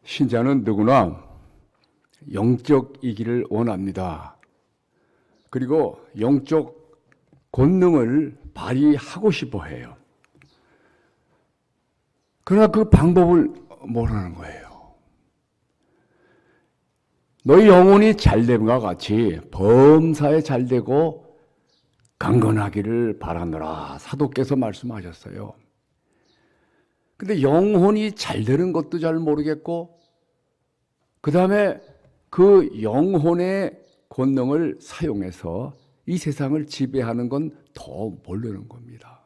신자는 누구나 영적이기를 원합니다. 그리고 영적 권능을 발휘하고 싶어 해요. 그러나 그 방법을 모르는 거예요. 너희 영혼이 잘됨과 같이 범사에 잘되고 강건하기를 바라노라 사도께서 말씀하셨어요. 근데 영혼이 잘되는 것도 잘 모르겠고 그 다음에 그 영혼의 권능을 사용해서 이 세상을 지배하는 건 더 모르는 겁니다.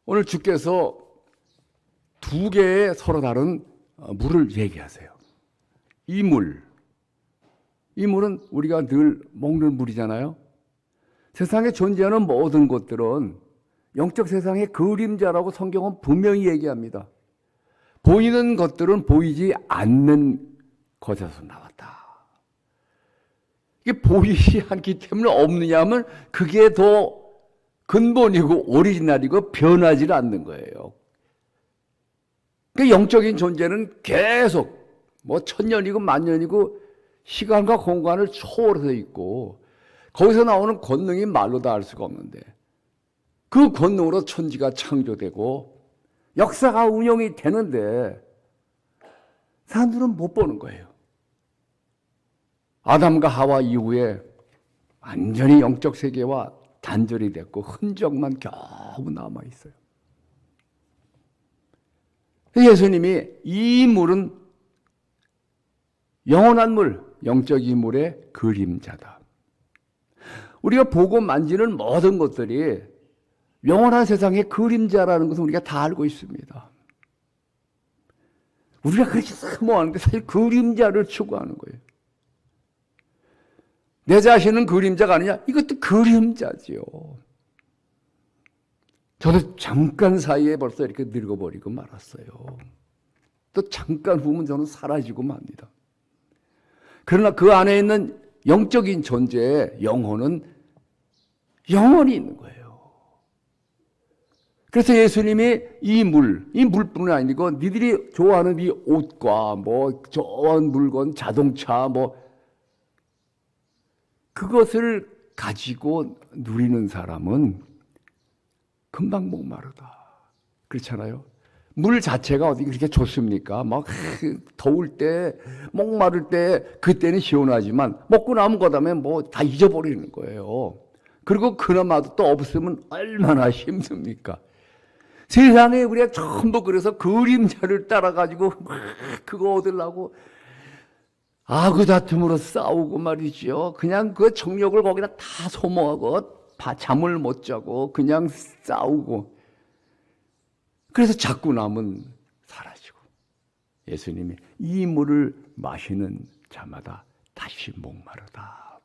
오늘 주께서 두 개의 서로 다른 물을 얘기하세요. 이 물은 우리가 늘 먹는 물이잖아요. 세상에 존재하는 모든 것들은 영적 세상의 그림자라고 성경은 분명히 얘기합니다. 보이는 것들은 보이지 않는 것에서 나왔다. 이게 보이지 않기 때문에 없느냐 하면 그게 더 근본이고 오리지널이고 변하지 않는 거예요. 그 영적인 존재는 계속 뭐 천년이고 만년이고 시간과 공간을 초월해서 있고 거기서 나오는 권능이 말로 다 알 수가 없는데 그 권능으로 천지가 창조되고 역사가 운영이 되는데 사람들은 못 보는 거예요. 아담과 하와 이후에 완전히 영적 세계와 단절이 됐고 흔적만 겨우 남아있어요. 예수님이 이 물은 영원한 물, 영적인 물의 그림자다. 우리가 보고 만지는 모든 것들이 영원한 세상의 그림자라는 것은 우리가 다 알고 있습니다. 우리가 그렇게 사모하는데 사실 그림자를 추구하는 거예요. 내 자신은 그림자가 아니냐? 이것도 그림자지요. 저도 잠깐 사이에 벌써 이렇게 늙어버리고 말았어요. 또 잠깐 후면 저는 사라지고 맙니다. 그러나 그 안에 있는 영적인 존재의 영혼은 영원히 있는 거예요. 그래서 예수님이 이 물뿐이 아니고 니들이 좋아하는 이 옷과 뭐 좋아하는 물건, 자동차 뭐 그것을 가지고 누리는 사람은 금방 목마르다. 그렇잖아요. 물 자체가 어디 그렇게 좋습니까? 막 더울 때, 목마를 때 그때는 시원하지만 먹고 나면 그다음에 뭐 다 잊어버리는 거예요. 그리고 그나마도 또 없으면 얼마나 힘듭니까? 세상에 우리가 전부 그래서 그림자를 따라가지고 막 그거 얻으려고 그 다툼으로 싸우고 말이죠. 그냥 그 정력을 거기다 다 소모하고 잠을 못 자고 그냥 싸우고 그래서 자꾸 남은 사라지고 예수님이 이 물을 마시는 자마다 다시 목마르다.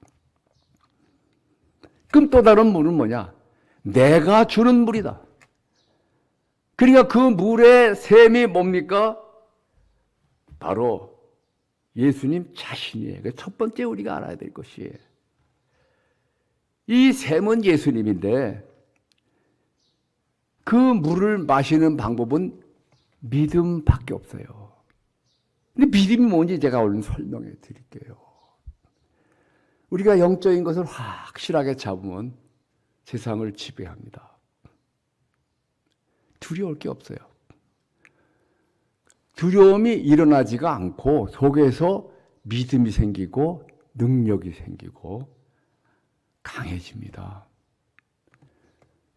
그럼 또 다른 물은 뭐냐? 내가 주는 물이다. 그러니까 그 물의 샘이 뭡니까? 바로 예수님 자신이에요. 첫 번째 우리가 알아야 될 것이에요. 이 샘은 예수님인데 그 물을 마시는 방법은 믿음밖에 없어요. 근데 믿음이 뭔지 제가 얼른 설명해 드릴게요. 우리가 영적인 것을 확실하게 잡으면 세상을 지배합니다. 두려울 게 없어요. 두려움이 일어나지가 않고 속에서 믿음이 생기고 능력이 생기고 강해집니다.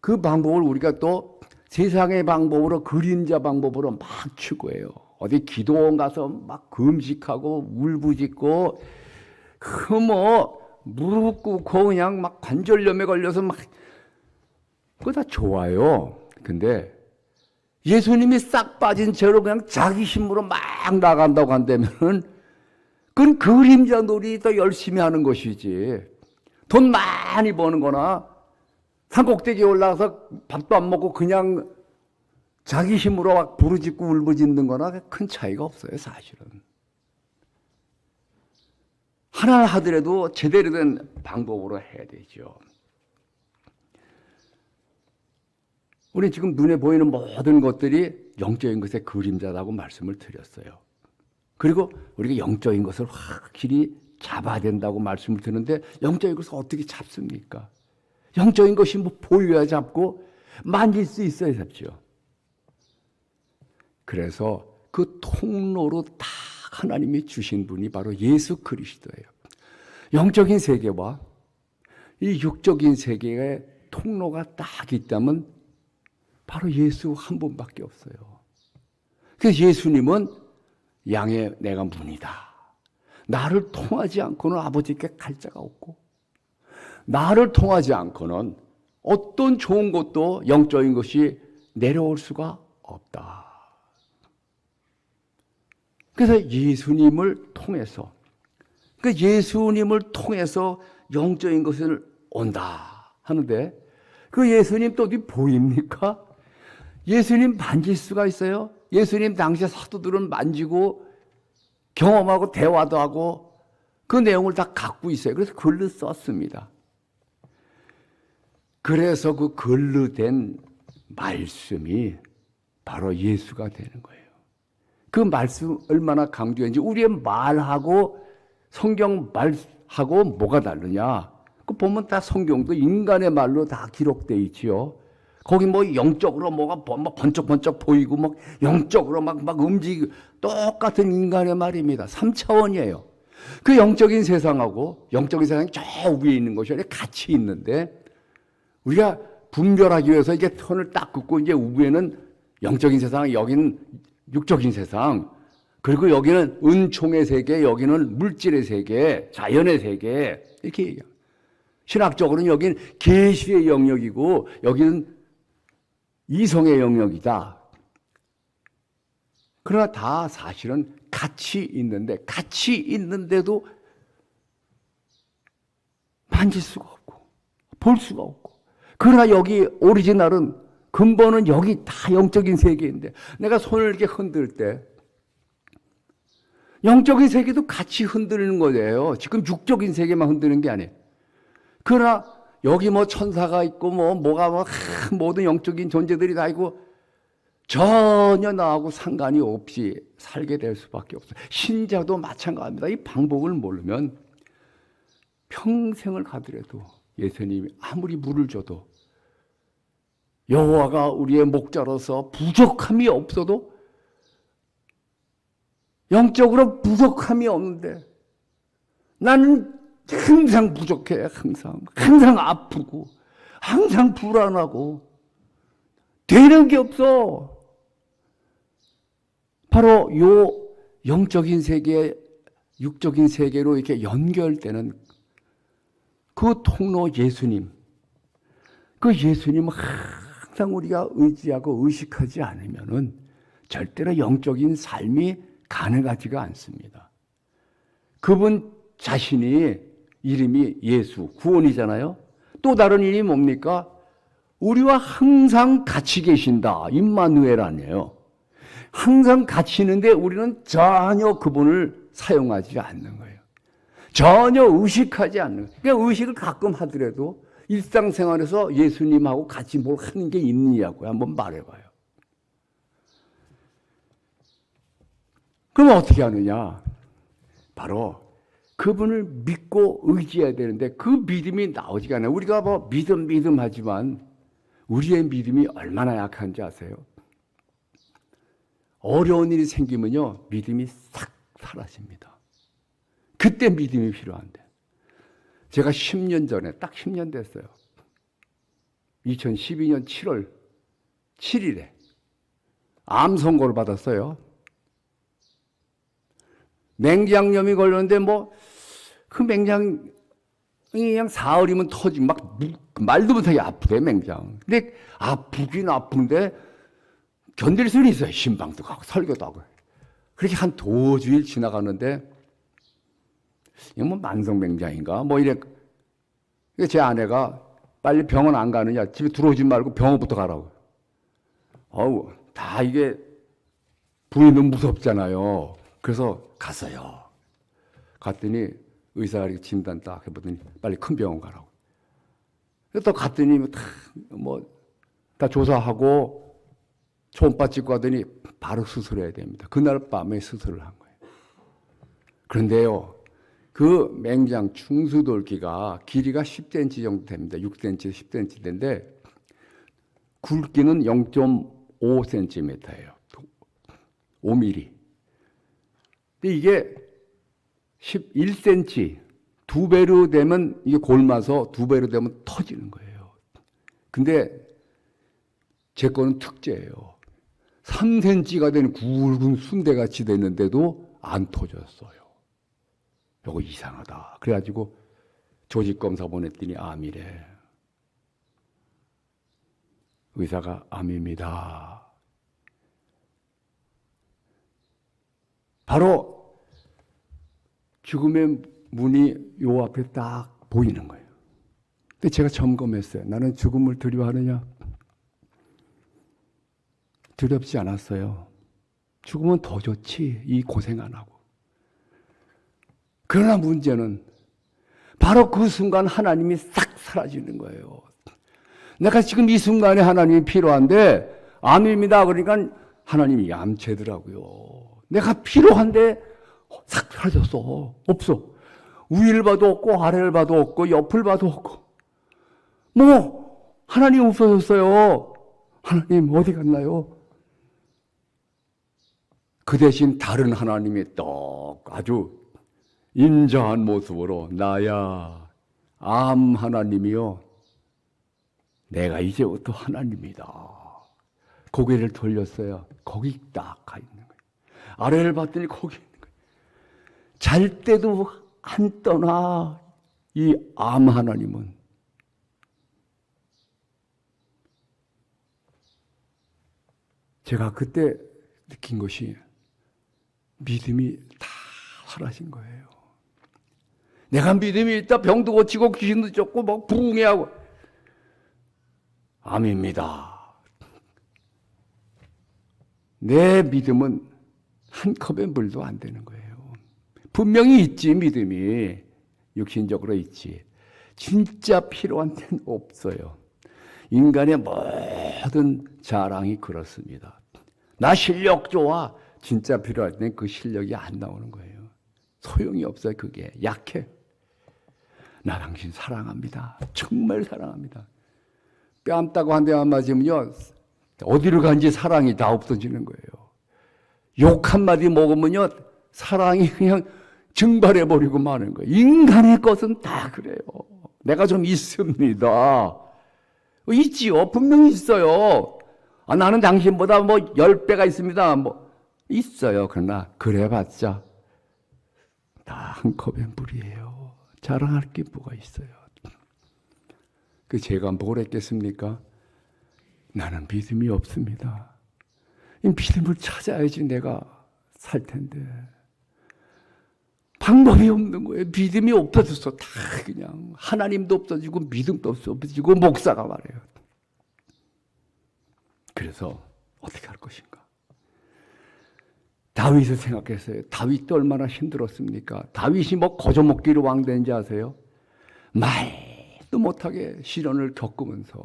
그 방법을 우리가 또 세상의 방법으로 그림자 방법으로 막 추구해요. 어디 기도원 가서 막 금식하고 울부짖고 무릎 꿇고 그냥 막 관절염에 걸려서 막 그거 다 좋아요. 근데 예수님이 싹 빠진 채로 그냥 자기 힘으로 막 나간다고 한다면은 그건 그림자 놀이 더 열심히 하는 것이지. 돈 많이 버는 거나 산꼭대기에 올라가서 밥도 안 먹고 그냥 자기 힘으로 막 부르짖고 울부짖는 거나 큰 차이가 없어요, 사실은. 하나 하더라도 제대로 된 방법으로 해야 되죠. 우리 지금 눈에 보이는 모든 것들이 영적인 것의 그림자라고 말씀을 드렸어요. 그리고 우리가 영적인 것을 확실히 잡아야 된다고 말씀을 드렸는데 영적인 것을 어떻게 잡습니까? 영적인 것이 뭐 보여야 잡고 만질 수 있어야 잡죠. 그래서 그 통로로 다 하나님이 주신 분이 바로 예수 그리스도예요. 영적인 세계와 이 육적인 세계의 통로가 딱 있다면 바로 예수 한 분밖에 없어요. 그래서 예수님은 양의 내가 문이다. 나를 통하지 않고는 아버지께 갈 자가 없고 나를 통하지 않고는 어떤 좋은 것도 영적인 것이 내려올 수가 없다. 그래서 예수님을 통해서 영적인 것을 온다 하는데 그 예수님 또 어디 보입니까? 예수님 만질 수가 있어요? 예수님 당시 사도들은 만지고 경험하고 대화도 하고 그 내용을 다 갖고 있어요. 그래서 글로 썼습니다. 그래서 그 글로 된 말씀이 바로 예수가 되는 거예요. 그 말씀 얼마나 강조했는지 우리의 말하고 성경 말하고 뭐가 다르냐? 그 보면 다 성경도 인간의 말로 다 기록되어 있지요. 거기 뭐 영적으로 뭐가 번쩍번쩍 보이고 막 영적으로 막 움직이고 똑같은 인간의 말입니다. 3차원이에요. 그 영적인 세상하고 영적인 세상이 저 위에 있는 것이 같이 있는데 우리가 분별하기 위해서 이제 선을 딱 긋고 이제 위에는 영적인 세상, 여기는 육적인 세상, 그리고 여기는 은총의 세계, 여기는 물질의 세계, 자연의 세계 이렇게 얘기해요. 신학적으로는 여기는 계시의 영역이고 여기는 이성의 영역이다. 그러나 다 사실은 같이 있는데도 만질 수가 없고 볼 수가 없고 그러나 여기 오리지널은 근본은 여기 다 영적인 세계인데 내가 손을 이렇게 흔들 때 영적인 세계도 같이 흔들리는 거예요. 지금 육적인 세계만 흔드는 게 아니에요. 그러나 여기 뭐 천사가 있고 뭐가 모든 영적인 존재들이 다 있고 전혀 나하고 상관이 없이 살게 될 수밖에 없어요. 신자도 마찬가지입니다. 이 방법을 모르면 평생을 가더라도 예수님이 아무리 물을 줘도 여호와가 우리의 목자로서 부족함이 없어도 영적으로 부족함이 없는데 나는 항상 부족해. 항상 아프고 항상 불안하고 되는 게 없어. 바로 요 영적인 세계, 육적인 세계로 이렇게 연결되는 그 통로 예수님. 그 예수님은 항상 우리가 의지하고 의식하지 않으면은 절대로 영적인 삶이 가능하지가 않습니다. 그분 자신이 이름이 예수, 구원이잖아요. 또 다른 이름이 뭡니까? 우리와 항상 같이 계신다. 임마누엘 아니에요. 항상 같이 있는데 우리는 전혀 그분을 사용하지 않는 거예요. 전혀 의식하지 않는 거예요. 그러니까 의식을 가끔 하더라도 일상생활에서 예수님하고 같이 뭘 하는 게 있느냐고요. 한번 말해봐요. 그럼 어떻게 하느냐? 바로 그분을 믿고 의지해야 되는데 그 믿음이 나오지가 않아요. 우리가 뭐 믿음 하지만 우리의 믿음이 얼마나 약한지 아세요? 어려운 일이 생기면요 믿음이 싹 사라집니다. 그때 믿음이 필요한데 제가 10년 전에 딱 10년 됐어요. 2012년 7월 7일에 암 선고를 받았어요. 맹장염이 걸렸는데 그 맹장이 그냥 사흘이면 터지고 막 말도 못하게 아프대 맹장. 근데 아프긴 아픈데 견딜 수는 있어요. 신방도 가고 설교도 하고. 그렇게 한 도주일 지나가는데 이거 뭐 만성맹장인가 이래. 제 아내가 빨리 병원 안 가느냐, 집에 들어오지 말고 병원부터 가라고. 다 이게 부인은 무섭잖아요. 그래서 갔어요. 갔더니 의사가 이렇게 진단 딱 해보더니 빨리 큰 병원 가라고. 또 갔더니 다 조사하고 초음파 찍고 하더니 바로 수술해야 됩니다. 그날 밤에 수술을 한 거예요. 그런데요, 그 맹장 중수돌기가 길이가 10cm 정도 됩니다. 6cm, 10cm인데 굵기는 0.5cm예요. 5mm. 근데 이게 11cm, 2배로 되면 이게 골마서 2배로 되면 터지는 거예요. 근데 제 거는 특제예요. 3cm가 되는 굵은 순대같이 됐는데도 안 터졌어요. 이거 이상하다. 그래가지고 조직검사 보냈더니 암이래. 의사가 암입니다. 바로 죽음의 문이 요 앞에 딱 보이는 거예요. 근데 제가 점검했어요. 나는 죽음을 두려워하느냐? 두렵지 않았어요. 죽으면 더 좋지. 이 고생 안 하고. 그러나 문제는 바로 그 순간 하나님이 싹 사라지는 거예요. 내가 지금 이 순간에 하나님이 필요한데 암입니다. 그러니까 하나님이 얌체더라고요. 내가 필요한데 싹 사라졌어. 없어. 위를 봐도 없고 아래를 봐도 없고 옆을 봐도 없고. 뭐 하나님 없어졌어요. 하나님 어디 갔나요? 그 대신 다른 하나님이 떡 아주 인자한 모습으로 나야 암 하나님이요. 내가 이제부터 하나님이다. 고개를 돌렸어요. 거기 딱 가 있는 거예요. 아래를 봤더니 거기 있는 거예요. 잘 때도 안 떠나 이 암 하나님은. 제가 그때 느낀 것이 믿음이 다 사라진 거예요. 내가 믿음이 있다 병도 고치고 귀신도 쫓고 막 부흥해하고 암입니다. 내 믿음은 한 컵의 물도 안 되는 거예요. 분명히 있지 믿음이. 육신적으로 있지. 진짜 필요한 데는 없어요. 인간의 모든 자랑이 그렇습니다. 나 실력 좋아. 진짜 필요할 때는 그 실력이 안 나오는 거예요. 소용이 없어요. 그게 약해. 나 당신 사랑합니다. 정말 사랑합니다. 뺨 따고 한 대만 맞으면요 어디로 간지 사랑이 다 없어지는 거예요. 욕 한마디 먹으면요 사랑이 그냥 증발해버리고 마는 거예요. 인간의 것은 다 그래요. 내가 좀 있습니다. 있지요. 분명히 있어요. 나는 당신보다 뭐 10배가 있습니다. 뭐 있어요. 그러나 그래봤자 다 한 컵의 물이에요. 자랑할 게 뭐가 있어요. 그 제가 뭘 했겠습니까? 나는 믿음이 없습니다. 이 믿음을 찾아야지 내가 살 텐데 방법이 없는 거예요. 믿음이 없어졌어. 다 그냥 하나님도 없어지고 믿음도 없어지고 목사가 말해요. 그래서 어떻게 할 것인가? 다윗을 생각했어요. 다윗도 얼마나 힘들었습니까? 다윗이 뭐 거저먹기로 왕 된지 아세요? 말도 못하게 시련을 겪으면서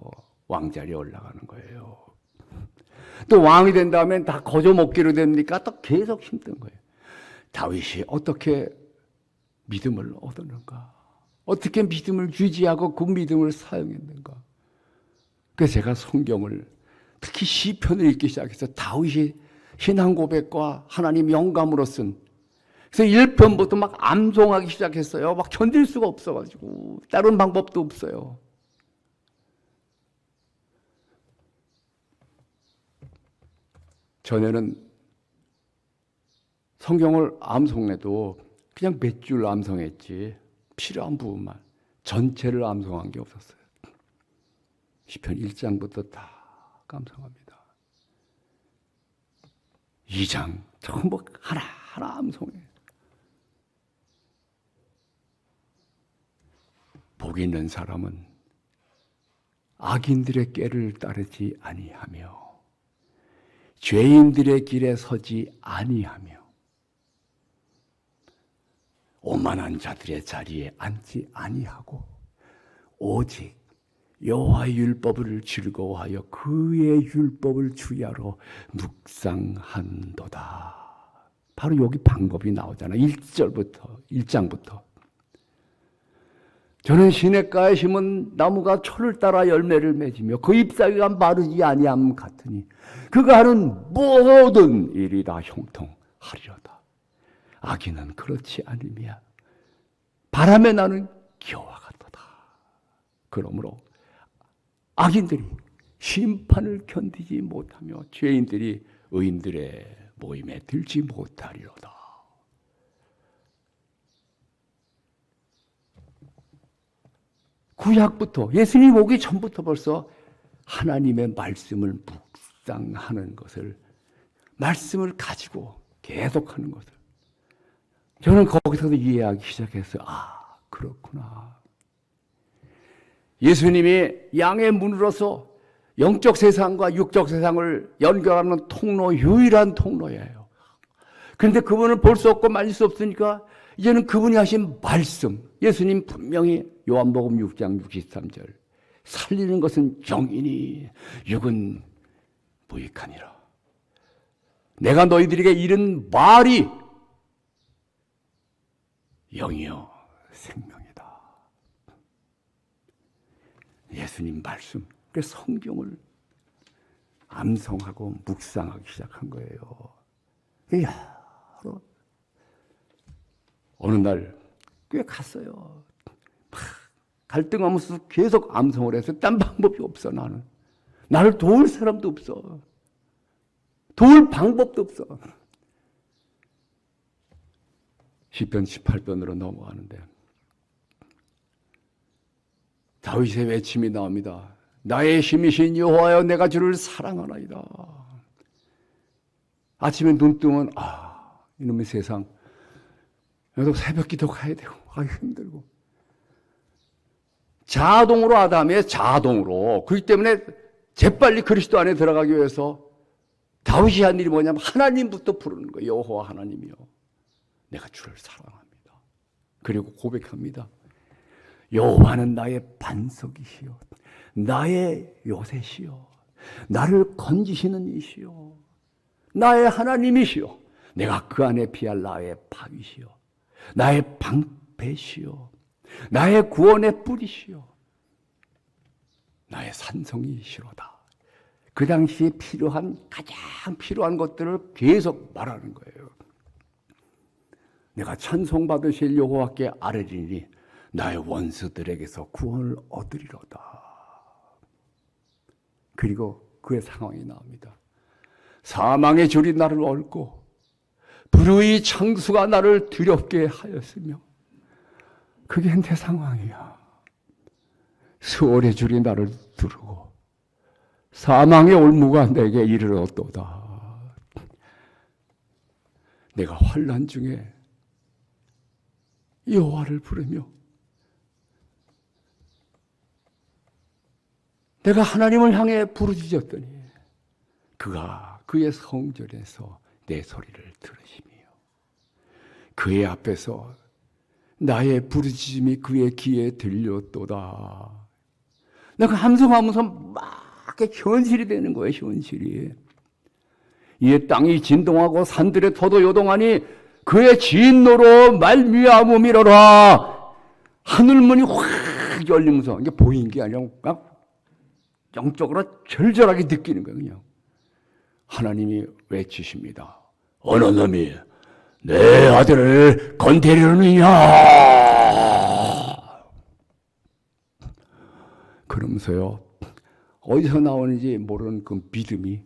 왕자리에 올라가는 거예요. 또 왕이 된 다음엔 다 거저먹기로 됩니까? 또 계속 힘든 거예요. 다윗이 어떻게 믿음을 얻었는가? 어떻게 믿음을 유지하고 그 믿음을 사용했는가? 그래서 제가 성경을 특히 시편을 읽기 시작해서 다윗이 신앙 고백과 하나님 영감으로 쓴 그래서 1편부터 막 암송하기 시작했어요. 막 견딜 수가 없어가지고 다른 방법도 없어요. 전에는 성경을 암송해도 그냥 몇 줄 암송했지 필요한 부분만 전체를 암송한 게 없었어요. 시편 1장부터 다 암송합니다. 2장 전부 하나하나 암송해. 복 있는 사람은 악인들의 꾀를 따르지 아니하며 죄인들의 길에 서지 아니하며 오만한 자들의 자리에 앉지 아니하고 오직 여호와의 율법을 즐거워하여 그의 율법을 주야로 묵상한도다. 바로 여기 방법이 나오잖아요. 1장부터. 저는 시냇가에 심은 나무가 철을 따라 열매를 맺으며 그 잎사귀가 마르지 아니함 같으니 그가 하는 모든 일이 다 형통하리로다. 악인은 그렇지 않으며 바람에 나는 기와 같도다. 그러므로 악인들이 심판을 견디지 못하며 죄인들이 의인들의 모임에 들지 못하리로다. 구약부터 예수님 오기 전부터 벌써 하나님의 말씀을 묵상하는 것을, 말씀을 가지고 계속하는 것을 저는 거기서도 이해하기 시작했어요. 아, 그렇구나. 예수님이 양의 문으로서 영적 세상과 육적 세상을 연결하는 통로, 유일한 통로예요. 그런데 그분을 볼 수 없고 만질 수 없으니까 이제는 그분이 하신 말씀, 예수님 분명히 요한복음 6장 63절 살리는 것은 영이니 육은 무익하니라. 내가 너희들에게 이른 말이 영이요 생명이다. 예수님 말씀, 그 성경을 암송하고 묵상하기 시작한 거예요. 여러 어느 날 꽤 갔어요. 갈등하면서 계속 암송을 해서 딴 방법이 없어. 나를 도울 사람도 없어. 도울 방법도 없어. 시편 18편으로 넘어가는데 다윗의 외침이 나옵니다. 나의 힘이신 여호와여, 내가 주를 사랑하나이다. 아침에 눈 뜨면 이놈의 세상, 여기도 새벽 기도 가야 되고 힘들고, 자동으로 아담의 자동으로. 그렇기 때문에 재빨리 그리스도 안에 들어가기 위해서 다윗이 한 일이 뭐냐면 하나님부터 부르는 거예요. 여호와 하나님이요, 내가 주를 사랑합니다. 그리고 고백합니다. 여호와는 나의 반석이시요 나의 요새시요 나를 건지시는 이시요 나의 하나님이시요 내가 그 안에 피할 나의 바위시요 나의 방패시요 나의 구원의 뿌리시요 나의 산성이시로다. 그 당시에 가장 필요한 것들을 계속 말하는 거예요. 내가 찬송받으실 여호와께 아뢰리니 나의 원수들에게서 구원을 얻으리로다. 그리고 그의 상황이 나옵니다. 사망의 줄이 나를 얽고 불의의 창수가 나를 두렵게 하였으며, 그게 내 상황이야. 수월의 줄이 나를 두르고 사망의 올무가 내게 이르렀도다. 내가 환난 중에 여호와를 부르며 내가 하나님을 향해 부르짖었더니 그가 그의 성전에서 내 소리를 들으시며 그의 앞에서 나의 부르짖음이 그의 귀에 들렸도다. 내가 함성하면서 막 현실이 되는 거예요. 현실이. 이에 땅이 진동하고 산들의 터도 요동하니 그의 진노로 말미암음이로라. 하늘문이 확 열리면서, 이게 보이는 게 아니라 막 영적으로 절절하게 느끼는 거예요. 그냥 하나님이 외치십니다. 어느 놈이 내 아들을 건드리느냐. 그러면서요, 어디서 나오는지 모르는 그 믿음이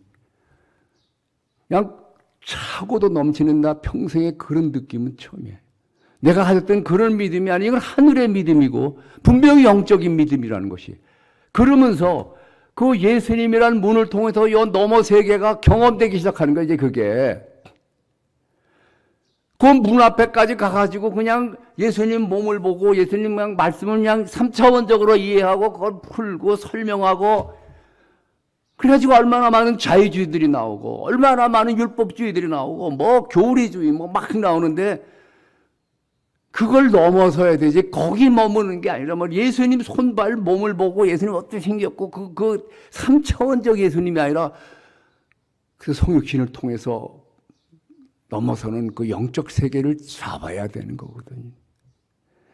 그냥 차고도 넘치는, 나 평생에 그런 느낌은 처음이에요. 내가 가졌던 그런 믿음이 아니고 이건 하늘의 믿음이고 분명히 영적인 믿음이라는 것이. 그러면서 그 예수님이라는 문을 통해서 요 너머 세계가 경험되기 시작하는 거예요. 이제 그게 그 문 앞에까지 가가지고 그냥 예수님 몸을 보고 예수님 그냥 말씀을 그냥 3차원적으로 이해하고 그걸 풀고 설명하고, 그래가지고 얼마나 많은 자유주의들이 나오고 얼마나 많은 율법주의들이 나오고 뭐 교리주의 뭐 막 나오는데, 그걸 넘어서야 되지. 거기 머무는 게 아니라 뭐 예수님 손발 몸을 보고 예수님 어떻게 생겼고 그 3차원적 예수님이 아니라 그 성육신을 통해서 넘어서는 그 영적 세계를 잡아야 되는 거거든요.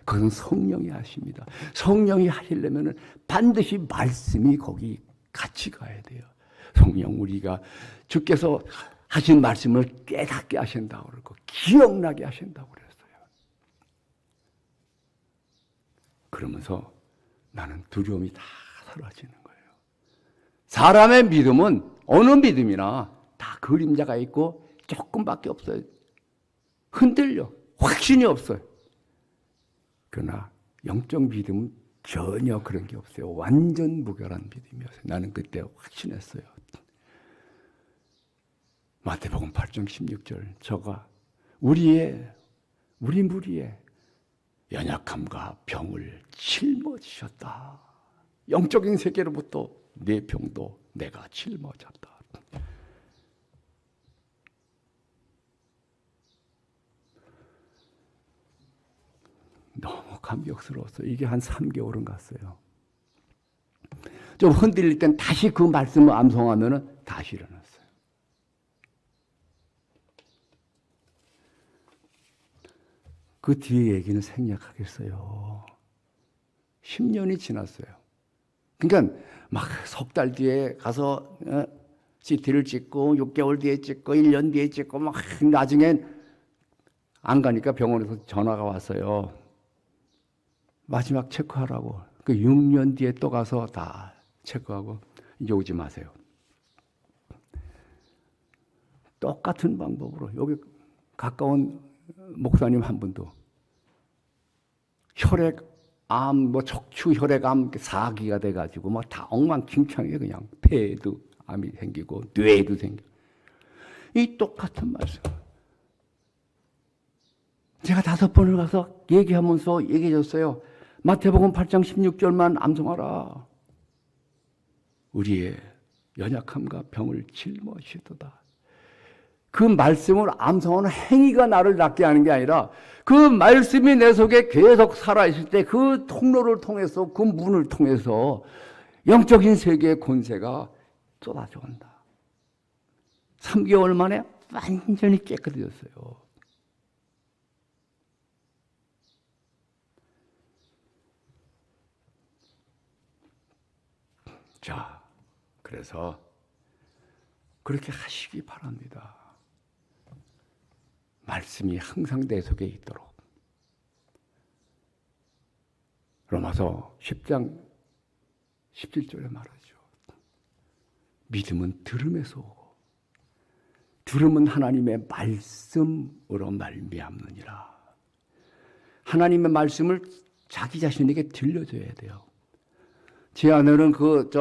그건 성령이 하십니다. 성령이 하시려면 반드시 말씀이 거기 같이 가야 돼요. 성령 우리가 주께서 하신 말씀을 깨닫게 하신다고 그러고 기억나게 하신다고 그랬어요. 그러면서 나는 두려움이 다 사라지는 거예요. 사람의 믿음은 어느 믿음이나 다 그림자가 있고 조금밖에 없어요. 흔들려. 확신이 없어요. 그러나 영적 믿음은 전혀 그런 게 없어요. 완전 무결한 믿음이었어요. 나는 그때 확신했어요. 마태복음 8장 16절 저가 우리 무리의 연약함과 병을 짊어지셨다. 영적인 세계로부터 내 병도 내가 짊어졌다. 너무 감격스러웠어요. 이게 한 3개월은 갔어요. 좀 흔들릴 땐 다시 그 말씀을 암송하면 다시 일어났어요. 그 뒤에 얘기는 생략하겠어요. 10년이 지났어요. 그러니까 막 석 달 뒤에 가서 CT를 찍고 6개월 뒤에 찍고 1년 뒤에 찍고 막 나중엔 안 가니까 병원에서 전화가 왔어요. 마지막 체크하라고. 그 6년 뒤에 또 가서 다 체크하고 이제 오지 마세요. 똑같은 방법으로 여기 가까운 목사님 한 분도 혈액암, 뭐 척추 혈액암 4기가 돼가지고 뭐 다 엉망진창이에요. 그냥 폐에도 암이 생기고 뇌에도 생기고 이 똑같은 말씀. 제가 5번을 가서 얘기하면서 얘기해 줬어요. 마태복음 8장 16절만 암송하라. 우리의 연약함과 병을 짊어지도다. 그 말씀을 암송하는 행위가 나를 낫게 하는 게 아니라 그 말씀이 내 속에 계속 살아있을 때 그 통로를 통해서 그 문을 통해서 영적인 세계의 권세가 쏟아져 온다. 3개월 만에 완전히 깨끗해졌어요. 자, 그래서 그렇게 하시기 바랍니다. 말씀이 항상 내 속에 있도록. 로마서 10장 17절에 말하죠. 믿음은 들음에서 오고 들음은 하나님의 말씀으로 말미암느니라. 하나님의 말씀을 자기 자신에게 들려줘야 돼요. 제 아내는 그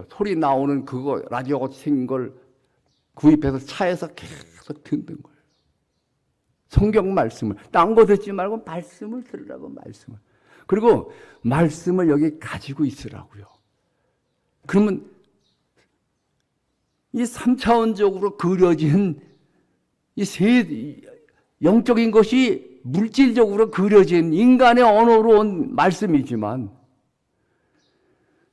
소리 나오는 그거 라디오 같이 생긴 걸 구입해서 차에서 계속 듣는 거예요. 성경 말씀을 딴 거 듣지 말고 말씀을 들으라고 말씀을. 그리고 말씀을 여기 가지고 있으라고요. 그러면 이 3차원적으로 그려진 이 영적인 것이 물질적으로 그려진 인간의 언어로 온 말씀이지만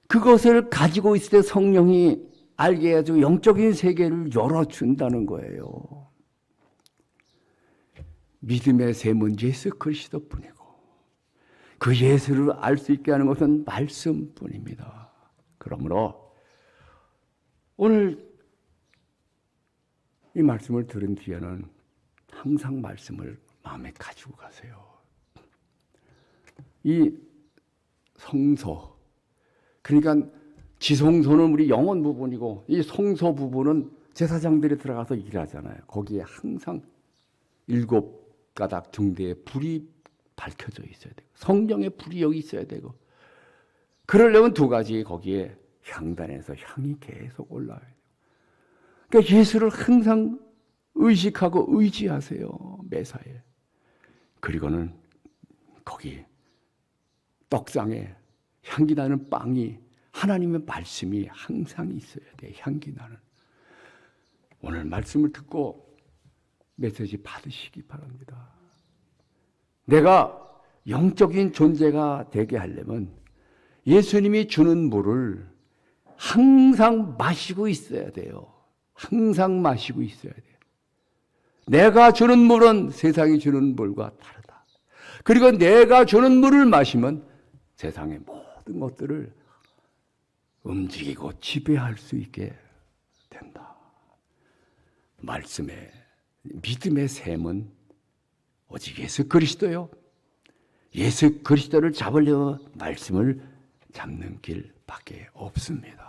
그것을 가지고 있을 때 성령이 알게 해가지고 영적인 세계를 열어준다는 거예요. 믿음의 셈은 예수 그리스도뿐이고 그 예수를 알 수 있게 하는 것은 말씀뿐입니다. 그러므로 오늘 이 말씀을 들은 뒤에는 항상 말씀을 마음에 가지고 가세요. 이 성소, 그러니까 지성소는 우리 영혼 부분이고 이 성소 부분은 제사장들이 들어가서 일하잖아요. 거기에 항상 7가닥 등대에 불이 밝혀져 있어야 되고 성령의 불이 여기 있어야 되고 그러려면 2가지 거기에 향단에서 향이 계속 올라와야 돼요. 그러니까 예수를 항상 의식하고 의지하세요. 매사에. 그리고는 거기 떡상에 향기 나는 빵이 하나님의 말씀이 항상 있어야 돼. 향기 나는. 오늘 말씀을 듣고 메시지 받으시기 바랍니다. 내가 영적인 존재가 되게 하려면 예수님이 주는 물을 항상 마시고 있어야 돼요. 항상 마시고 있어야 돼요. 내가 주는 물은 세상이 주는 물과 다르다. 그리고 내가 주는 물을 마시면 세상의 모든 것들을 움직이고 지배할 수 있게 된다. 말씀의 믿음의 샘은 오직 예수 그리스도요. 예수 그리스도를 잡으려면 말씀을 잡는 길밖에 없습니다.